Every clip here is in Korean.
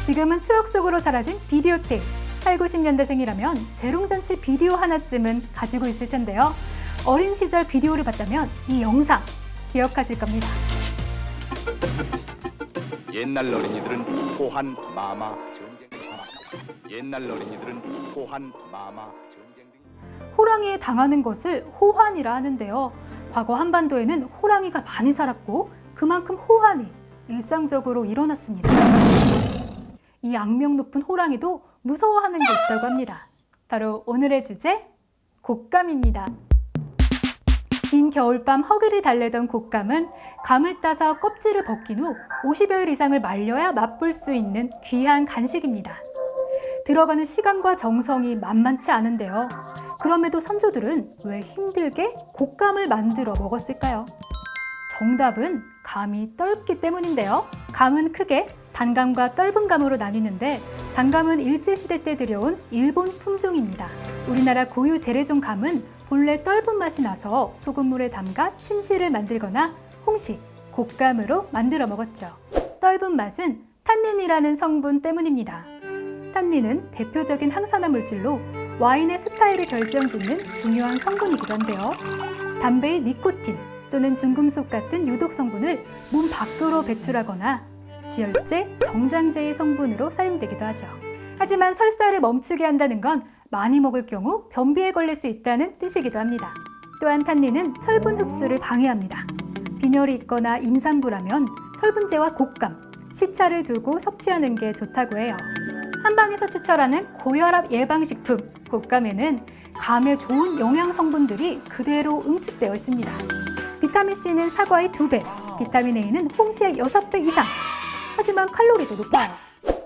지금은 추억 속으로 사라진 비디오 테이프. 8, 90년대생이라면 재롱잔치 비디오 하나쯤은 가지고 있을 텐데요. 어린 시절 비디오를 봤다면 이 영상 기억하실 겁니다. 옛날 어린이들은 호환, 마마, 전쟁 등이 많았다. 옛날 어린이들은 호환, 마마, 전쟁 등이 호랑이에 당하는 것을 호환이라 하는데요. 과거 한반도에는 호랑이가 많이 살았고 그만큼 호환이 일상적으로 일어났습니다. 이 악명 높은 호랑이도 무서워하는 게 있다고 합니다. 바로 오늘의 주제, 곶감입니다. 긴 겨울밤 허기를 달래던 곶감은 감을 따서 껍질을 벗긴 후 50여일 이상을 말려야 맛볼 수 있는 귀한 간식입니다. 들어가는 시간과 정성이 만만치 않은데요. 그럼에도 선조들은 왜 힘들게 곶감을 만들어 먹었을까요? 정답은 감이 떫기 때문인데요. 감은 크게 단감과 떫은 감으로 나뉘는데 단감은 일제시대 때 들여온 일본 품종입니다. 우리나라 고유 재래종 감은 본래 떫은 맛이 나서 소금물에 담가 침실을 만들거나 홍시, 곶감으로 만들어 먹었죠. 떫은 맛은 탄닌이라는 성분 때문입니다. 탄닌은 대표적인 항산화 물질로 와인의 스타일을 결정짓는 중요한 성분이기도 한데요. 담배의 니코틴 또는 중금속 같은 유독 성분을 몸 밖으로 배출하거나 지혈제, 정장제의 성분으로 사용되기도 하죠. 하지만 설사를 멈추게 한다는 건 많이 먹을 경우 변비에 걸릴 수 있다는 뜻이기도 합니다. 또한 탄닌은 철분 흡수를 방해합니다. 빈혈이 있거나 임산부라면 철분제와 곶감, 시차를 두고 섭취하는 게 좋다고 해요. 한방에서 추천하는 고혈압 예방식품 곶감에는 감에 좋은 영양 성분들이 그대로 응축되어 있습니다. 비타민C는 사과의 2배, 비타민 A는 홍시의 6배 이상. 하지만 칼로리도 높아요.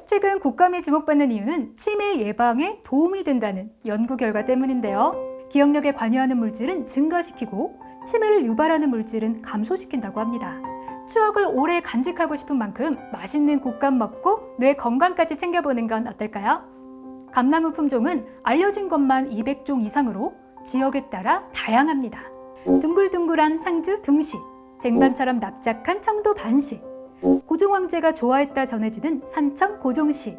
최근 곶감이 주목받는 이유는 치매 예방에 도움이 된다는 연구 결과 때문인데요. 기억력에 관여하는 물질은 증가시키고 치매를 유발하는 물질은 감소시킨다고 합니다. 추억을 오래 간직하고 싶은 만큼 맛있는 곶감 먹고 뇌 건강까지 챙겨보는 건 어떨까요? 감나무 품종은 알려진 것만 200종 이상으로 지역에 따라 다양합니다. 둥글둥글한 상주 둥시, 쟁반처럼 납작한 청도 반시, 고종 황제가 좋아했다 전해지는 산청 고종시,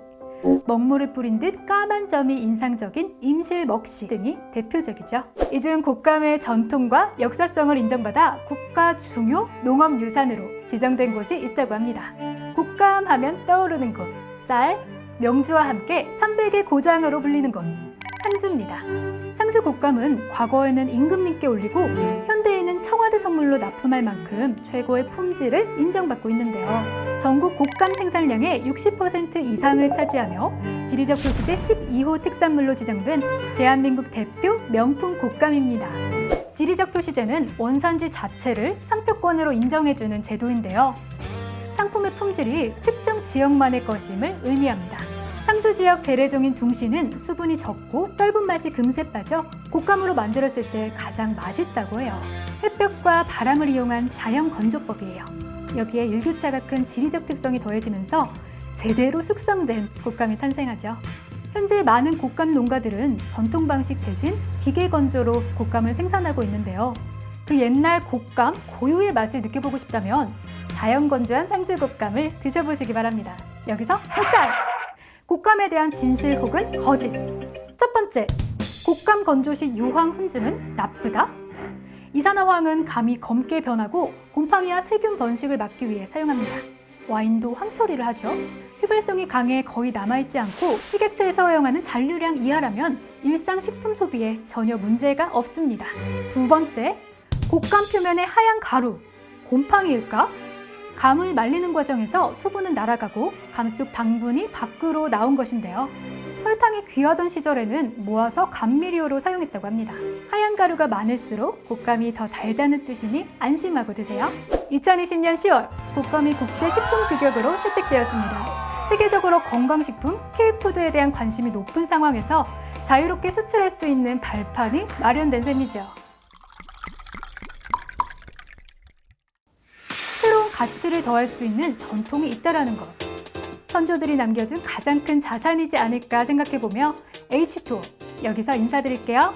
먹물을 뿌린 듯 까만 점이 인상적인 임실 먹시 등이 대표적이죠. 이 중 곶감의 전통과 역사성을 인정받아 국가 중요 농업유산으로 지정된 곳이 있다고 합니다. 곶감 하면 떠오르는 곳, 쌀, 명주와 함께 300의 고장으로 불리는 곳, 상주입니다. 상주 곶감은 과거에는 임금님께 올리고 현대에는 청와대 선물로 납품할 만큼 최고의 품질을 인정받고 있는데요. 전국 곶감 생산량의 60% 이상을 차지하며 지리적 표시제 12호 특산물로 지정된 대한민국 대표 명품 곶감입니다. 지리적 표시제는 원산지 자체를 상표권으로 인정해주는 제도인데요. 상품의 품질이 특정 지역만의 것임을 의미합니다. 상주 지역 재래종인 둥시는 수분이 적고 떫은 맛이 금세 빠져 곶감으로 만들었을 때 가장 맛있다고 해요. 햇볕과 바람을 이용한 자연 건조법이에요. 여기에 일교차가 큰 지리적 특성이 더해지면서 제대로 숙성된 곶감이 탄생하죠. 현재 많은 곶감 농가들은 전통 방식 대신 기계 건조로 곶감을 생산하고 있는데요. 그 옛날 곶감 고유의 맛을 느껴보고 싶다면 자연 건조한 상주 곶감을 드셔보시기 바랍니다. 여기서 잠깐! 곶감에 대한 진실 혹은 거짓. 첫 번째, 곶감 건조 시 유황 훈증은 나쁘다? 이산화황은 감이 검게 변하고 곰팡이와 세균 번식을 막기 위해 사용합니다. 와인도 황처리를 하죠. 휘발성이 강해 거의 남아있지 않고 식약처에서 허용하는 잔류량 이하라면 일상 식품 소비에 전혀 문제가 없습니다. 두 번째, 곶감 표면의 하얀 가루, 곰팡이일까? 감을 말리는 과정에서 수분은 날아가고 감 속 당분이 밖으로 나온 것인데요. 설탕이 귀하던 시절에는 모아서 감미료로 사용했다고 합니다. 하얀 가루가 많을수록 곶감이 더 달다는 뜻이니 안심하고 드세요. 2020년 10월 곶감이 국제식품규격으로 채택되었습니다. 세계적으로 건강식품, K푸드에 대한 관심이 높은 상황에서 자유롭게 수출할 수 있는 발판이 마련된 셈이죠. 새로운 가치를 더할 수 있는 전통이 있다는 것. 선조들이 남겨준 가장 큰 자산이지 않을까 생각해보며 H2O 여기서 인사드릴게요.